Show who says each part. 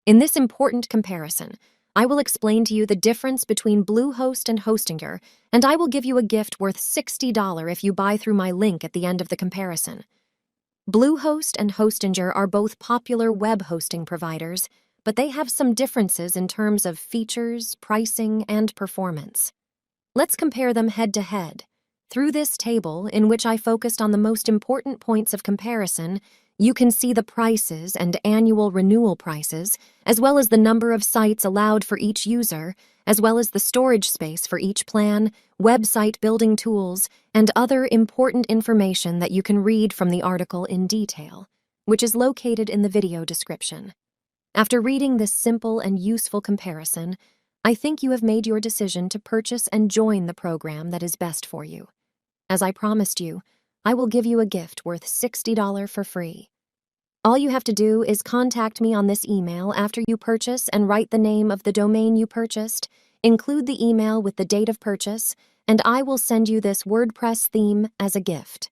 Speaker 1: In this important comparison, I will explain to you the difference between Bluehost and Hostinger, and I will give you a gift worth $60 if you buy through my link at the end of the comparison. Bluehost and Hostinger are both popular web hosting providers, but they have some differences in terms of features, pricing, and performance. Let's compare them head-to-head. Through this table, in which I focused on the most important points of comparison, you can see the prices and annual renewal prices, as well as the number of sites allowed for each user, as well as the storage space for each plan, website building tools, and other important information that you can read from the article in detail, which is located in the video description. After reading this simple and useful comparison, I think you have made your decision to purchase and join the program that is best for you. As I promised you, I will give you a gift worth $60 for free. All you have to do is contact me on this email after you purchase and write the name of the domain you purchased, include the email with the date of purchase, and I will send you this WordPress theme as a gift.